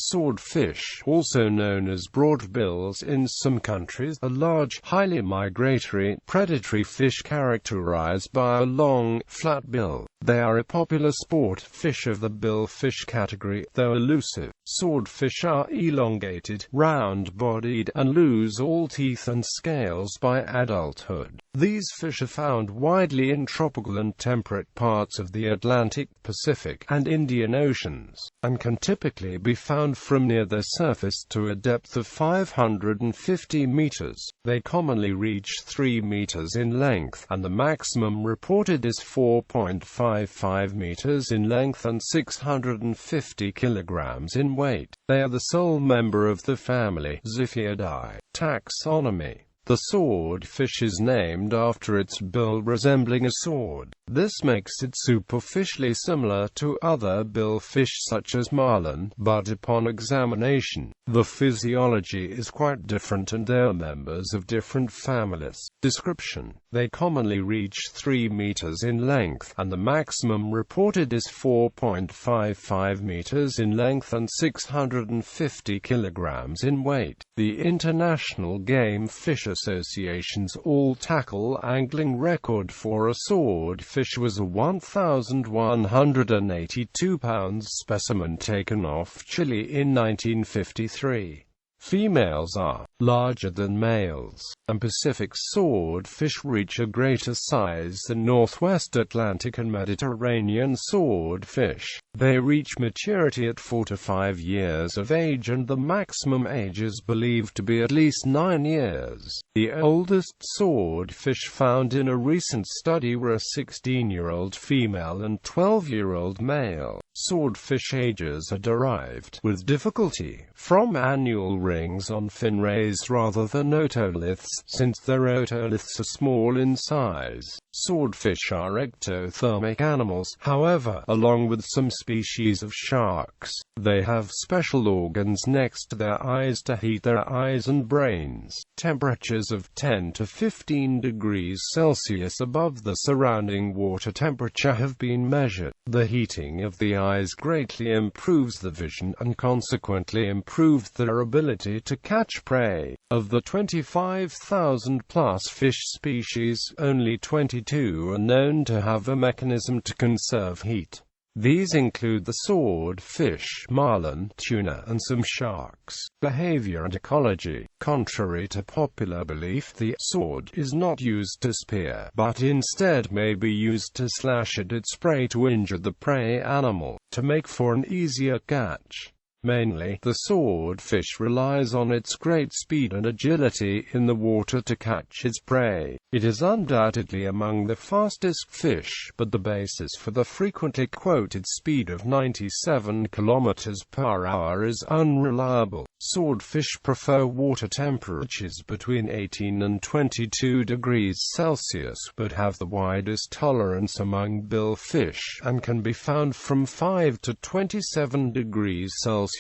Swordfish, also known as broadbills in some countries, a large, highly migratory, predatory fish characterized by a long, flat bill. They are a popular sport fish of the billfish category, though elusive. Swordfish are elongated, round-bodied, and lose all teeth and scales by adulthood. These fish are found widely in tropical and temperate parts of the Atlantic, Pacific, and Indian Oceans, and can typically be found from near the surface to a depth of 550 meters. They commonly reach 3 meters in length, and the maximum reported is 4.55 meters in length and 650 kilograms in weight. They are the sole member of the family Ziphiidae taxonomy. The swordfish is named after its bill resembling a sword. This makes it superficially similar to other billfish such as marlin, but upon examination, the physiology is quite different and they are members of different families. Description: they commonly reach 3 meters in length, and the maximum reported is 4.55 meters in length and 650 kilograms in weight. The International Game Fish Association's all-tackle angling record for a swordfish was a 1,182-pound specimen taken off Chile in 1953. Females are larger than males, and Pacific swordfish reach a greater size than Northwest Atlantic and Mediterranean swordfish. They reach maturity at 4 to 5 years of age, and the maximum age is believed to be at least 9 years. The oldest swordfish found in a recent study were a 16-year-old female and 12-year-old male. Swordfish ages are derived, with difficulty, from annual rings on fin rays rather than otoliths, since their otoliths are small in size. Swordfish are ectothermic animals, however, along with some species of sharks. They have special organs next to their eyes to heat their eyes and brains. Temperatures of 10 to 15 degrees Celsius above the surrounding water temperature have been measured. The heating of the eyes greatly improves the vision and consequently improves their ability to catch prey. Of the 25,000-plus fish species, only 22 are known to have a mechanism to conserve heat. These include the swordfish, marlin, tuna, and some sharks. Behavior and ecology. Contrary to popular belief, the sword is not used to spear, but instead may be used to slash at its prey to injure the prey animal, to make for an easier catch. Mainly, the swordfish relies on its great speed and agility in the water to catch its prey. It is undoubtedly among the fastest fish, but the basis for the frequently quoted speed of 97 km per hour is unreliable. Swordfish prefer water temperatures between 18 and 22 degrees Celsius, but have the widest tolerance among billfish, and can be found from 5 to 27 degrees Celsius.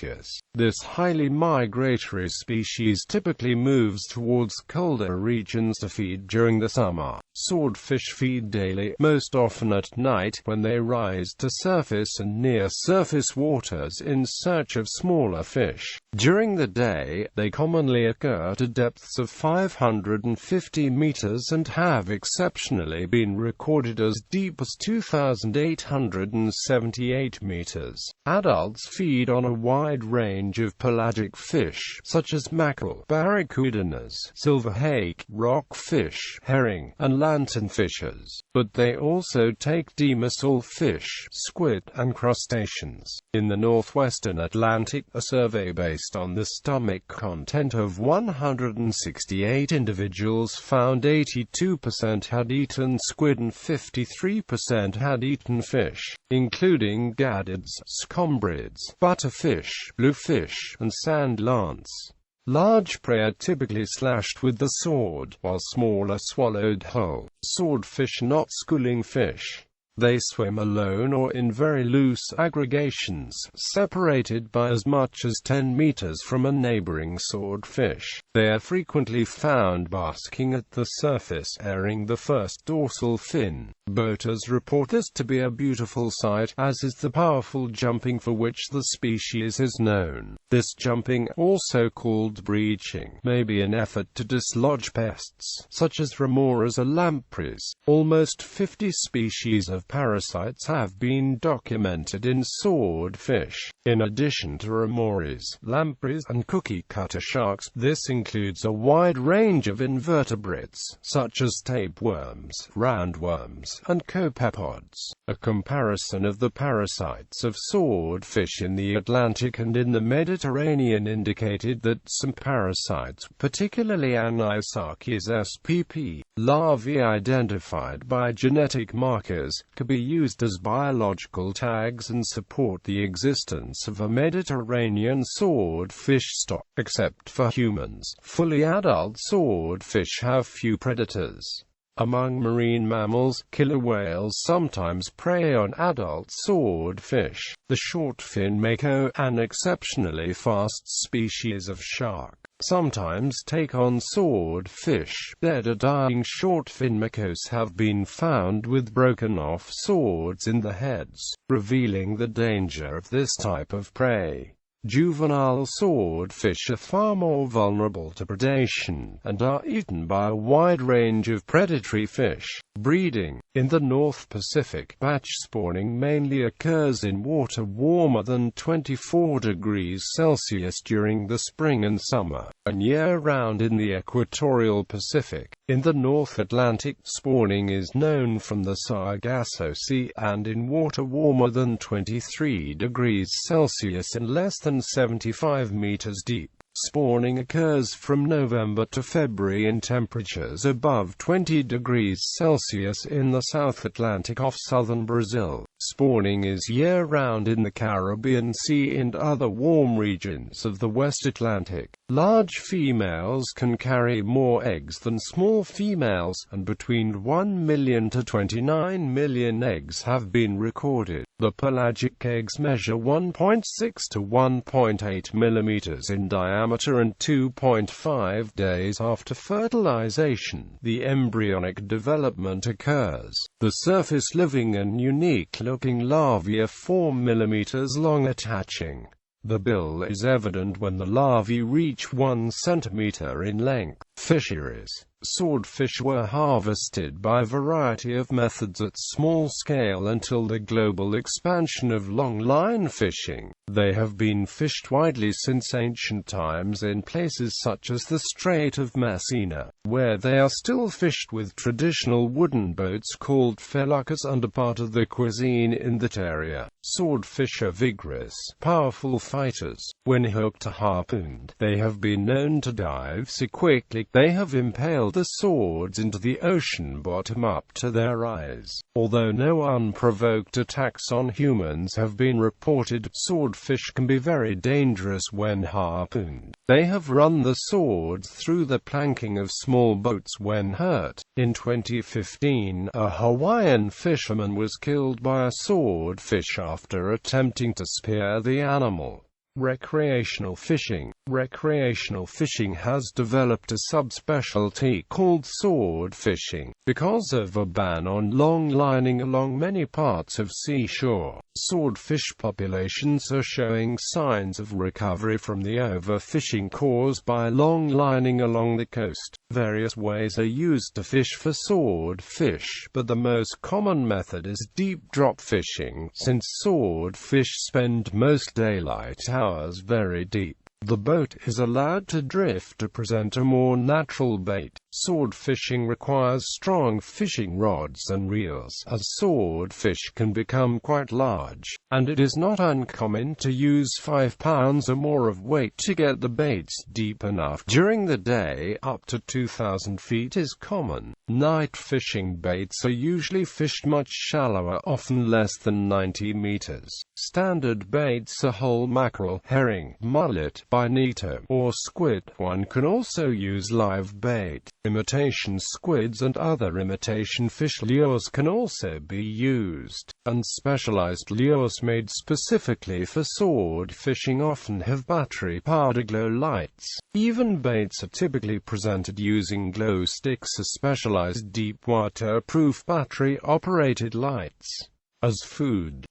This highly migratory species typically moves towards colder regions to feed during the summer. Swordfish feed daily, most often at night, when they rise to surface and near surface waters in search of smaller fish. During the day, they commonly occur to depths of 550 meters and have exceptionally been recorded as deep as 2,878 meters. Adults feed on a wide range of pelagic fish, such as mackerel, barracudinas, silverhake, rockfish, herring, and lanternfishes, but they also take demersal fish, squid, and crustaceans. In the northwestern Atlantic, a survey based on the stomach content of 168 individuals found 82% had eaten squid and 53% had eaten fish, including gadids, scombrids, butterfish, bluefish, and sand lance. Large prey are typically slashed with the sword, while small are swallowed whole. Swordfish not schooling fish. They swim alone or in very loose aggregations, separated by as much as 10 meters from a neighboring swordfish. They are frequently found basking at the surface, airing the first dorsal fin. Boaters report this to be a beautiful sight, as is the powerful jumping for which the species is known. This jumping, also called breaching, may be an effort to dislodge pests, such as remoras or lampreys. Almost 50 species of parasites have been documented in swordfish. In addition to remoras, lampreys, and cookie-cutter sharks, this includes a wide range of invertebrates, such as tapeworms, roundworms, and copepods. A comparison of the parasites of swordfish in the Atlantic and in the Mediterranean indicated that some parasites, particularly Anisakis spp. Larvae identified by genetic markers, could be used as biological tags and support the existence of a Mediterranean swordfish stock. Except for humans, fully adult swordfish have few predators. Among marine mammals, killer whales sometimes prey on adult swordfish. The shortfin mako, an exceptionally fast species of shark, sometimes take on swordfish. Dead or dying shortfin makos have been found with broken-off swords in the heads, revealing the danger of this type of prey. Juvenile swordfish are far more vulnerable to predation, and are eaten by a wide range of predatory fish. Breeding. In the North Pacific, batch spawning mainly occurs in water warmer than 24 degrees Celsius during the spring and summer, and year-round in the equatorial Pacific. In the North Atlantic, spawning is known from the Sargasso Sea, and in water warmer than 23 degrees Celsius and less than 75 meters deep. Spawning occurs from November to February in temperatures above 20 degrees Celsius in the South Atlantic off southern Brazil. Spawning is year-round in the Caribbean Sea and other warm regions of the West Atlantic. Large females can carry more eggs than small females, and between 1 million to 29 million eggs have been recorded. The pelagic eggs measure 1.6 to 1.8 millimeters in diameter, and 2.5 days after fertilization, the embryonic development occurs. The surface-living and unique-looking larvae are 4 millimeters long, attaching. The bill is evident when the larvae reach 1 centimeter in length. Fisheries. Swordfish were harvested by a variety of methods at small scale until the global expansion of long-line fishing. They have been fished widely since ancient times in places such as the Strait of Messina, where they are still fished with traditional wooden boats called feluccas and are part of the cuisine in that area. Swordfish are vigorous, powerful fighters. When hooked or harpooned, they have been known to dive so quickly they have impaled the swords into the ocean bottom up to their eyes. Although no unprovoked attacks on humans have been reported, swordfish can be very dangerous when harpooned. They have run the swords through the planking of small boats when hurt. In 2015, a Hawaiian fisherman was killed by a swordfish after attempting to spear the animal. Recreational fishing. Recreational fishing has developed a subspecialty called sword fishing, because of a ban on long lining along many parts of seashore. Swordfish populations are showing signs of recovery from the overfishing caused by long lining along the coast. Various ways are used to fish for swordfish, but the most common method is deep drop fishing, since swordfish spend most daylight hours very deep. The boat is allowed to drift to present a more natural bait. Sword fishing requires strong fishing rods and reels, as swordfish can become quite large, and it is not uncommon to use 5 pounds or more of weight to get the baits deep enough. During the day, up to 2,000 feet is common. Night fishing baits are usually fished much shallower, often less than 90 meters. Standard baits are whole mackerel, herring, mullet, bonito, or squid. One can also use live bait. Imitation squids and other imitation fish lures can also be used, and specialized lures made specifically for sword fishing often have battery-powered glow lights. Even baits are typically presented using glow sticks or specialized deep waterproof battery-operated lights. As food.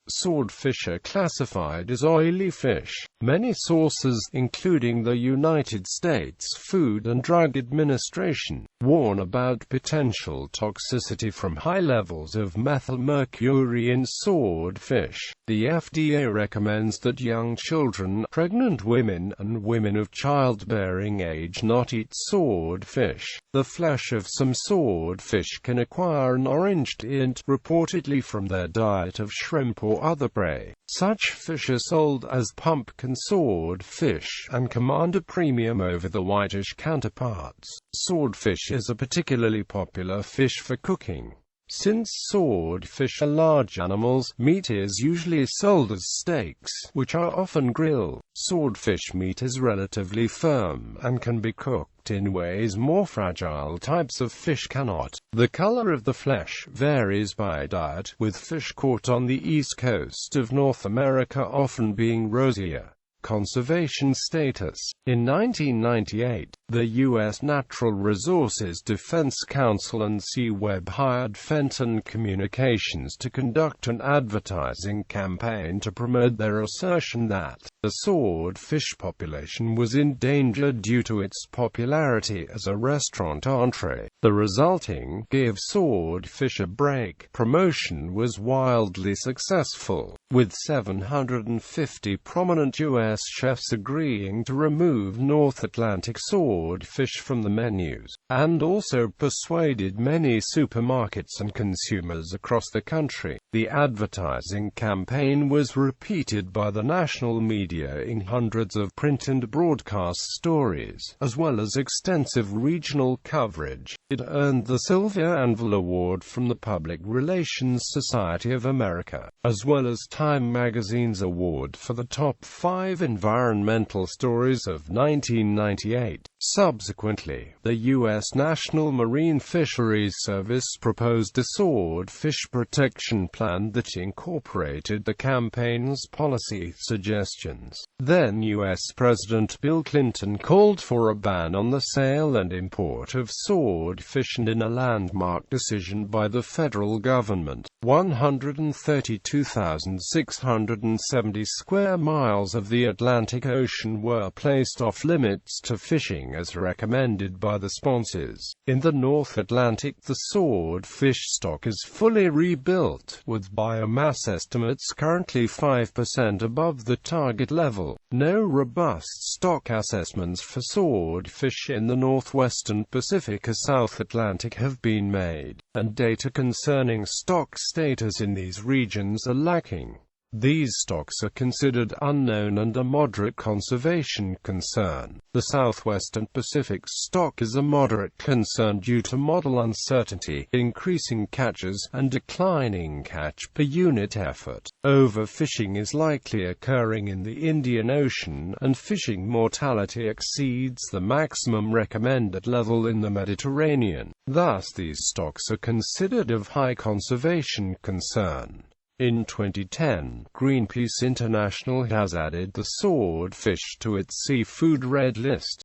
Swordfish are classified as oily fish. Many sources, including the United States Food and Drug Administration, warn about potential toxicity from high levels of methylmercury in swordfish. The FDA recommends that young children, pregnant women, and women of childbearing age not eat swordfish. The flesh of some swordfish can acquire an orange tint, reportedly from their diet of shrimp or other prey. Such fish are sold as pumpkin swordfish, and command a premium over the whitish counterparts. Swordfish is a particularly popular fish for cooking. Since swordfish are large animals, meat is usually sold as steaks, which are often grilled. Swordfish meat is relatively firm, and can be cooked in ways more fragile types of fish cannot. The color of the flesh varies by diet, with fish caught on the east coast of North America often being rosier. Conservation status. In 1998, the U.S. Natural Resources Defense Council and C-Web hired Fenton Communications to conduct an advertising campaign to promote their assertion that the swordfish population was endangered due to its popularity as a restaurant entree. The resulting "Give Swordfish a Break" promotion was wildly successful, with 750 prominent U.S. chefs agreeing to remove North Atlantic swordfish from the menus, and also persuaded many supermarkets and consumers across the country. The advertising campaign was repeated by the national media in hundreds of print and broadcast stories, as well as extensive regional coverage. It earned the Silver Anvil Award from the Public Relations Society of America, as well as Time magazine's award for the top 5 environmental stories of 1998. Subsequently, the U.S. National Marine Fisheries Service proposed a swordfish protection plan that incorporated the campaign's policy suggestions. Then U.S. President Bill Clinton called for a ban on the sale and import of swordfish, and in a landmark decision by the federal government, 132,670 square miles of the Atlantic Ocean were placed off limits to fishing as recommended by the sponsors. In the North Atlantic, the swordfish stock is fully rebuilt, with biomass estimates currently 5% above the target level. No robust stock assessments for swordfish in the northwestern Pacific or South Atlantic have been made, and data concerning stock status in these regions are lacking. These stocks are considered unknown and a moderate conservation concern. The Southwestern Pacific stock is a moderate concern due to model uncertainty, increasing catches, and declining catch per unit effort. Overfishing is likely occurring in the Indian Ocean, and fishing mortality exceeds the maximum recommended level in the Mediterranean. Thus, these stocks are considered of high conservation concern. In 2010, Greenpeace International has added the swordfish to its seafood red list.